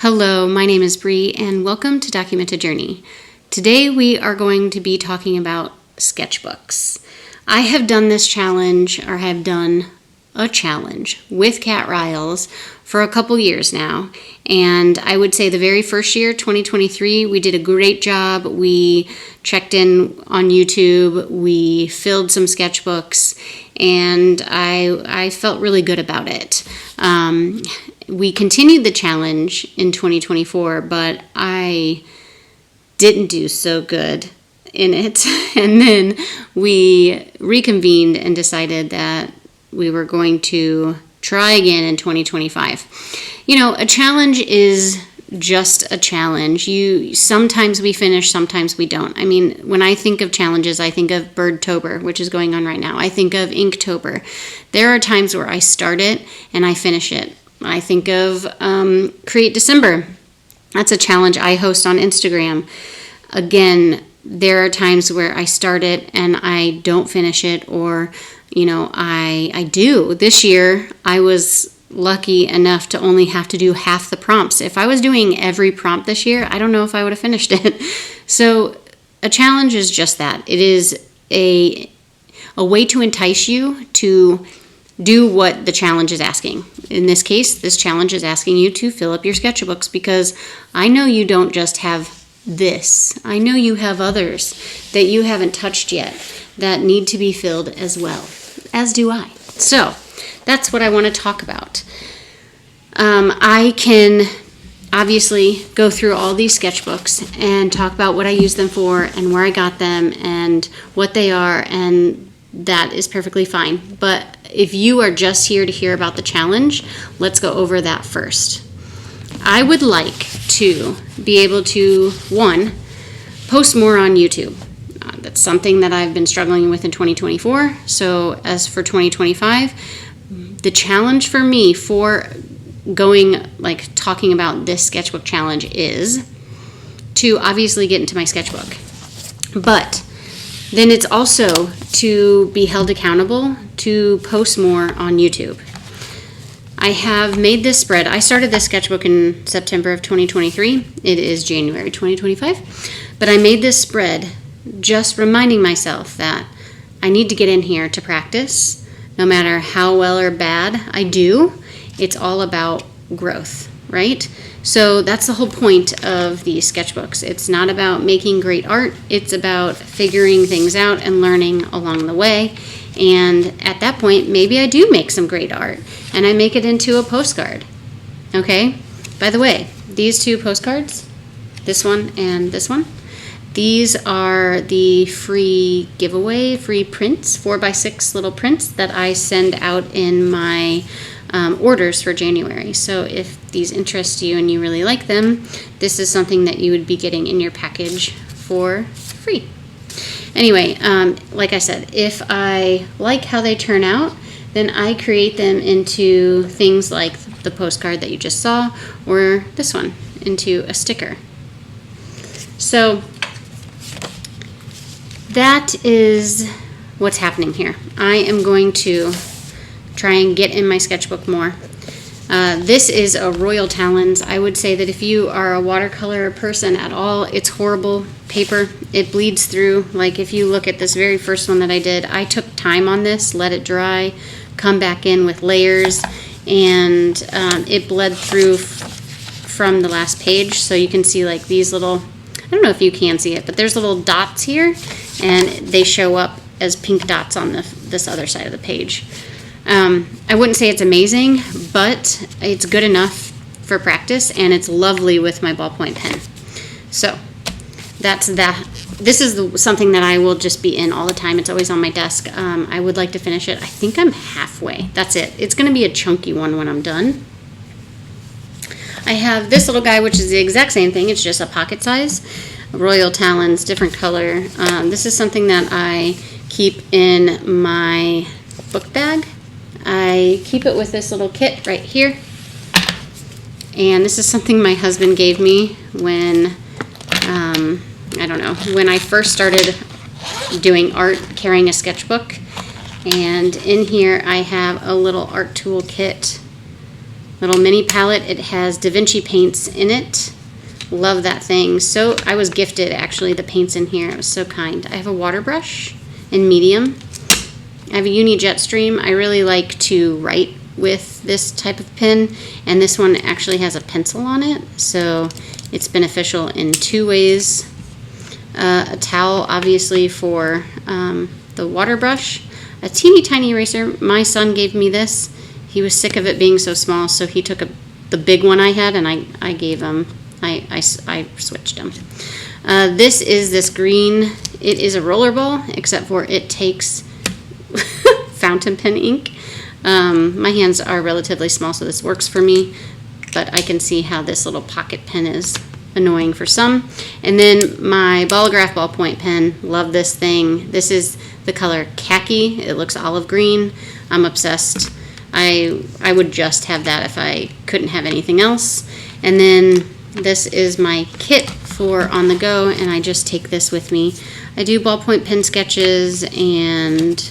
Hello, my name is Bree and welcome to Document a Journey. Today we are going to be talking about sketchbooks. I have done this challenge, or have done a challenge with Cat Riles for a couple years now, and I would say the very first year, 2023, we did a great job. We checked in on YouTube, we filled some sketchbooks, and I felt really good about it. We continued the challenge in 2024, but I didn't do so good in it. And then we reconvened and decided that we were going to try again in 2025. You know, a challenge is just a challenge. Sometimes we finish, sometimes we don't. I mean, when I think of challenges, I think of Birdtober, which is going on right now. I think of Inktober. There are times where I start it and I finish it. I think of Create December. That's a challenge I host on Instagram. Again, there are times where I start it and I don't finish it, or, I do. This year, I was lucky enough to only have to do half the prompts. If I was doing every prompt this year, I don't know if I would have finished it. So a challenge is just that. It is a way to entice you to do what the challenge is asking. In this case, this challenge is asking you to fill up your sketchbooks, because I know you don't just have this. I know you have others that you haven't touched yet that need to be filled as well, as do I. So that's what I want to talk about. I can obviously go through all these sketchbooks and talk about what I use them for and where I got them and what they are, and that is perfectly fine. But if you are just here to hear about the challenge, let's go over that first. I would like to be able to, one, post more on YouTube. That's something that I've been struggling with in 2024. So as for 2025, the challenge for me for talking about this sketchbook challenge is to obviously get into my sketchbook. But then it's also to be held accountable to post more on YouTube. I have made this spread. I started this sketchbook in September of 2023. It is January 2025. But I made this spread just reminding myself that I need to get in here to practice. No matter how well or bad I do, it's all about growth, right? So that's the whole point of these sketchbooks. It's not about making great art. It's about figuring things out and learning along the way. And at that point, maybe I do make some great art and I make it into a postcard. Okay? By the way, these two postcards, this one and this one, these are the free giveaway, free prints, 4x6 little prints that I send out in my orders for January. So if these interest you and you really like them, this is something that you would be getting in your package for free. Anyway, like I said, if I like how they turn out, then I create them into things like the postcard that you just saw, or this one, into a sticker. So that is what's happening here. I am going to try and get in my sketchbook more. This is a Royal Talons. I would say that if you are a watercolor person at all, it's horrible paper. It bleeds through. Like if you look at this very first one that I did, I took time on this, let it dry, come back in with layers, and it bled through from the last page. So you can see like these little, I don't know if you can see it, but there's little dots here, and they show up as pink dots on this other side of the page. I wouldn't say it's amazing, but it's good enough for practice, and it's lovely with my ballpoint pen. So that's that. This is something that I will just be in all the time. It's always on my desk. I would like to finish it. I think I'm halfway. That's it. It's going to be a chunky one when I'm done. I have this little guy, which is the exact same thing. It's just a pocket size. Royal Talons, different color. This is something that I keep in my book bag. I keep it with this little kit right here. And this is something my husband gave me when, when I first started doing art, carrying a sketchbook. And in here I have a little art tool kit little mini palette. It has Da Vinci paints in it. Love that thing. So I was gifted actually the paints in here. It was so kind. I have a water brush in medium. I have a Uni Jetstream. I really like to write with this type of pen, and this one actually has a pencil on it, so it's beneficial in two ways. A towel, obviously, for the water brush. A teeny tiny eraser. My son gave me this. He was sick of it being so small, so he took the big one I had, and I gave him. I switched them. This is this green. It is a rollerball, except for it takes fountain pen ink. My hands are relatively small, so this works for me, but I can see how this little pocket pen is annoying for some. And then my Bolograph ballpoint pen. Love this thing. This is the color khaki. It looks olive green. I'm obsessed. I would just have that if I couldn't have anything else. And then this is my kit for on the go, and I just take this with me. I do ballpoint pen sketches and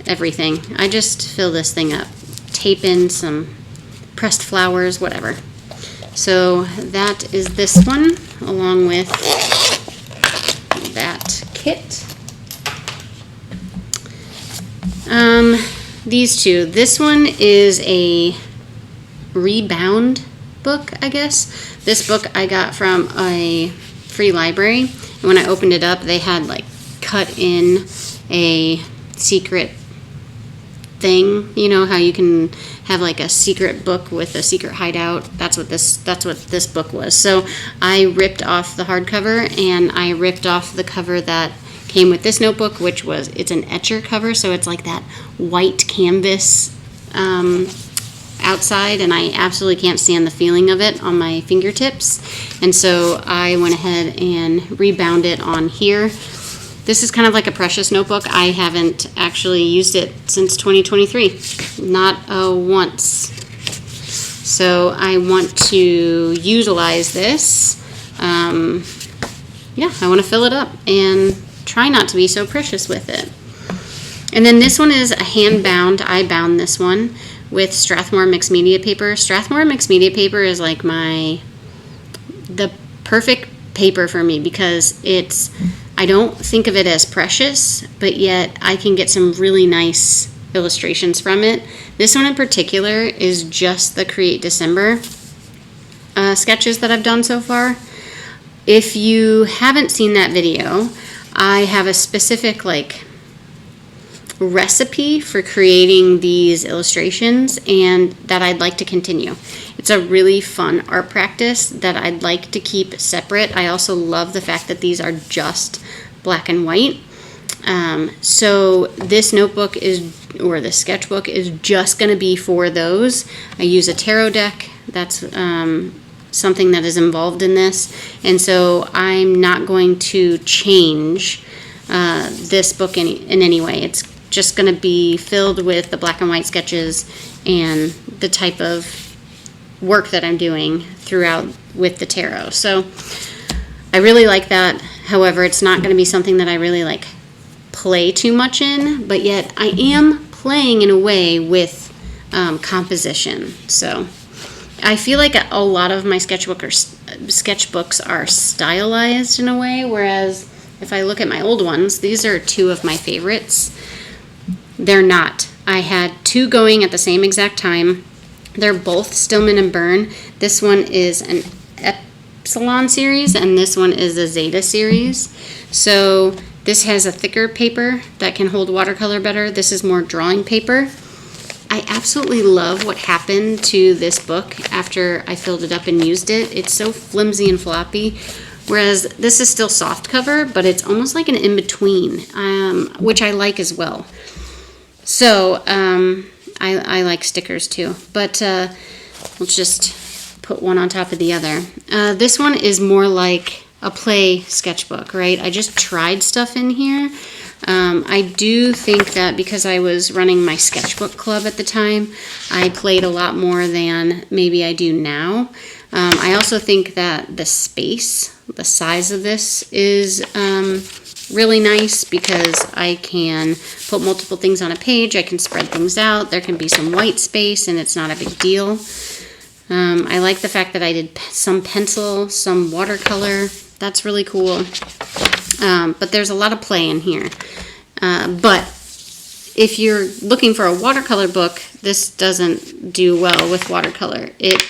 everything. I just fill this thing up. Tape in some pressed flowers, whatever. So that is this one, along with that kit. These two. This one is a Rebound book, I guess. This book I got from a free library, and when I opened it up, they had like cut in a secret thing. You know how you can have like a secret book with a secret hideout? That's what this book was. So I ripped off the hardcover, and I ripped off the cover that came with this notebook, which was, it's an etcher cover, so it's like that white canvas outside, and I absolutely can't stand the feeling of it on my fingertips. And so I went ahead and rebound it on here. This is kind of like a precious notebook. I haven't actually used it since 2023, not once. So I want to utilize this. Yeah, I want to fill it up and try not to be so precious with it. And then this one is a hand bound. I bound this one with Strathmore mixed media paper. Strathmore mixed media paper is like the perfect paper for me, because I don't think of it as precious, but yet I can get some really nice illustrations from it. This one in particular is just the Create December sketches that I've done so far. If you haven't seen that video, I have a specific recipe for creating these illustrations, and that I'd like to continue. It's a really fun art practice that I'd like to keep separate. I also love the fact that these are just black and white. So this notebook or the sketchbook is just going to be for those. I use a tarot deck. That's something that is involved in this, and so I'm not going to change this book in any way. It's just going to be filled with the black and white sketches and the type of work that I'm doing throughout with the tarot. So I really like that. However, it's not going to be something that I really play too much in, but yet I am playing in a way with composition. So I feel like a lot of my sketchbooks are stylized in a way, whereas if I look at my old ones, these are two of my favorites. They're not. I had two going at the same exact time. They're both Stillman and Burn. This one is an Epsilon series, and this one is a Zeta series. So this has a thicker paper that can hold watercolor better. This is more drawing paper. I absolutely love what happened to this book after I filled it up and used it. It's so flimsy and floppy, whereas this is still soft cover, but it's almost like an in-between, which I like as well. So I like stickers too, but let's just put one on top of the other. This one is more like a play sketchbook, right? I just tried stuff in here. I do think that because I was running my sketchbook club at the time, I played a lot more than maybe I do now. I also think that the space, the size of this is really nice because I can put multiple things on a page. I can spread things out. There can be some white space and it's not a big deal. I like the fact that I did some pencil, some watercolor. That's really cool. But there's a lot of play in here. But if you're looking for a watercolor book, this doesn't do well with watercolor. It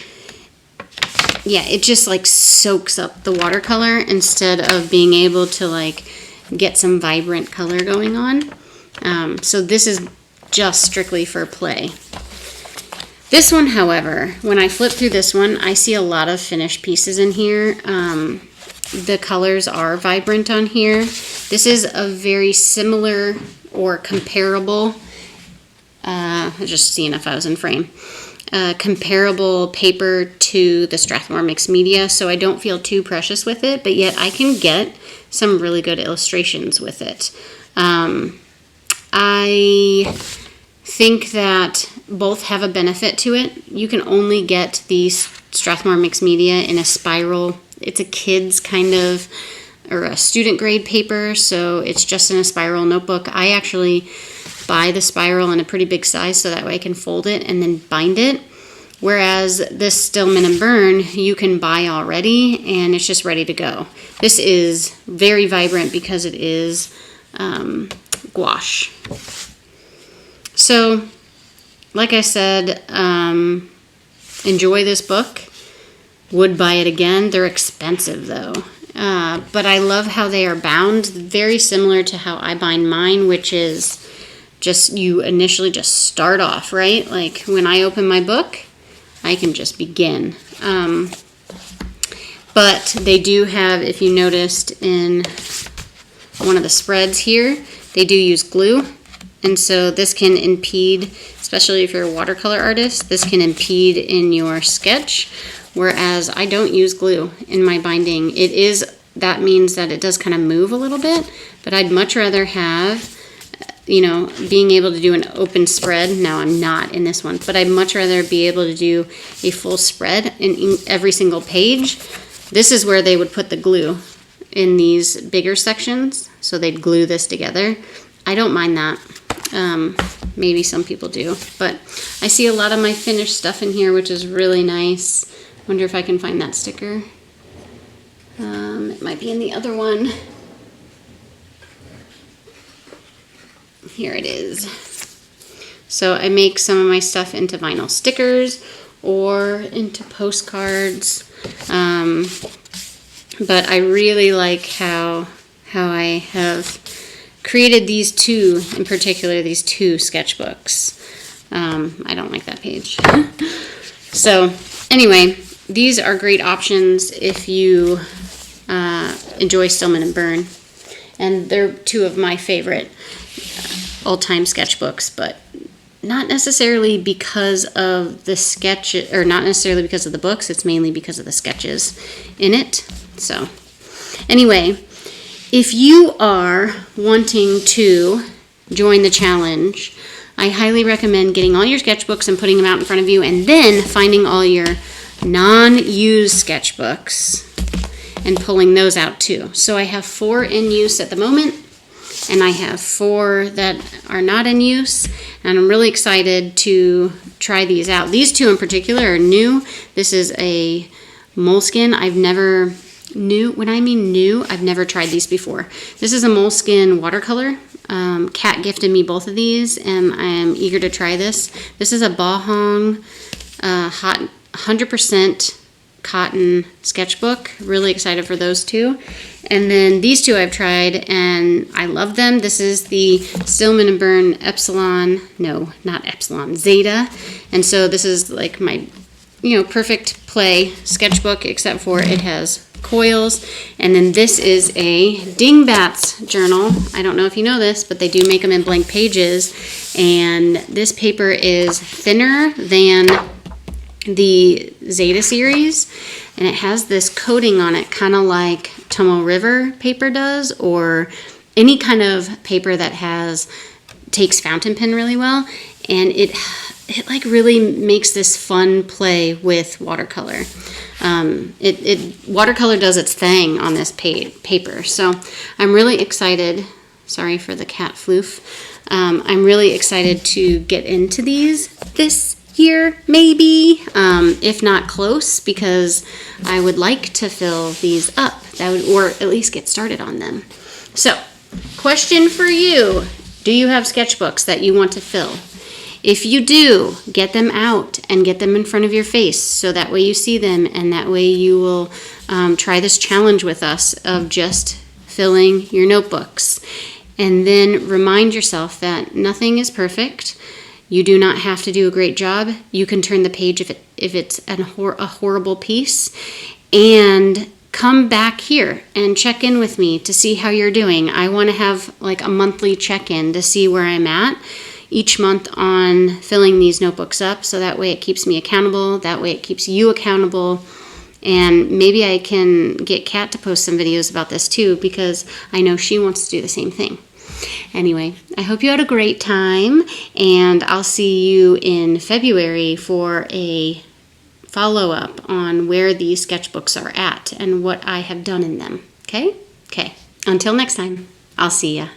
just like soaks up the watercolor instead of being able to like get some vibrant color going on. So this is just strictly for play. This one, however, when I flip through this one, I see a lot of finished pieces in here. The colors are vibrant on here. This is a very similar or comparable, just seeing if I was in frame, comparable paper to the Strathmore Mixed Media, so I don't feel too precious with it, but yet I can get some really good illustrations with it. I think that both have a benefit to it. You can only get the Strathmore Mixed Media in a spiral. It's a kid's kind of, or a student grade paper, so it's just in a spiral notebook. I actually buy the spiral in a pretty big size so that way I can fold it and then bind it. Whereas this Stillman Burn, you can buy already and it's just ready to go. This is very vibrant because it is gouache. So, like I said, enjoy this book. Would buy it again. They're expensive though. But I love how they are bound. Very similar to how I bind mine, which is just you initially just start off, right? Like when I open my book, I can just begin. But they do have, if you noticed in one of the spreads here, they do use glue. And so this can impede, especially if you're a watercolor artist, this can impede in your sketch. Whereas I don't use glue in my binding. That means that it does kind of move a little bit, but I'd much rather have, being able to do an open spread. Now I'm not in this one, but I'd much rather be able to do a full spread in every single page. This is where they would put the glue in these bigger sections, so they'd glue this together. I don't mind that. Maybe some people do, but I see a lot of my finished stuff in here, which is really nice. Wonder if I can find that sticker. It might be in the other one. Here it is. So I make some of my stuff into vinyl stickers or into postcards. But I really like how I have created these two, in particular, these two sketchbooks. I don't like that page. So anyway, these are great options if you enjoy Stillman Burn. And they're two of my favorite all-time sketchbooks, but not necessarily because of the sketch, or not necessarily because of the books. It's mainly because of the sketches in it. So anyway, if you are wanting to join the challenge, I highly recommend getting all your sketchbooks and putting them out in front of you, and then finding all your non-used sketchbooks and pulling those out too. So I have 4 in use at the moment, and I have 4 that are not in use, and I'm really excited to try these out. These 2 in particular are new. This is a moleskin. I've never tried these before. This is a moleskin watercolor. Kat gifted me both of these, and I am eager to try this. This is a Bahong 100% cotton sketchbook. Really excited for those 2. And then these 2 I've tried, and I love them. This is the Stillman Burn Zeta. And so this is like my, perfect play sketchbook, except for it has coils. And then this is a Dingbats journal. I don't know if you know this, but they do make them in blank pages. And this paper is thinner than the Zeta series, and it has this coating on it, kind of like Tomoe River paper does, or any kind of paper that takes fountain pen really well. and it like really makes this fun play with watercolor. Watercolor does its thing on this paper, so I'm really excited. Sorry for the cat floof. I'm really excited to get into these this year, maybe, if not close, because I would like to fill these up, or at least get started on them. So, question for you: do you have sketchbooks that you want to fill? If you do, get them out and get them in front of your face, so that way you see them, and that way you will try this challenge with us of just filling your notebooks. And then remind yourself that nothing is perfect. You do not have to do a great job. You can turn the page if it's a horrible piece. And come back here and check in with me to see how you're doing. I want to have like a monthly check-in to see where I'm at each month on filling these notebooks up, so that way it keeps me accountable, that way it keeps you accountable, and maybe I can get Kat to post some videos about this too, because I know she wants to do the same thing. Anyway, I hope you had a great time, and I'll see you in February for a follow-up on where these sketchbooks are at and what I have done in them. Okay? Okay. Until next time, I'll see ya.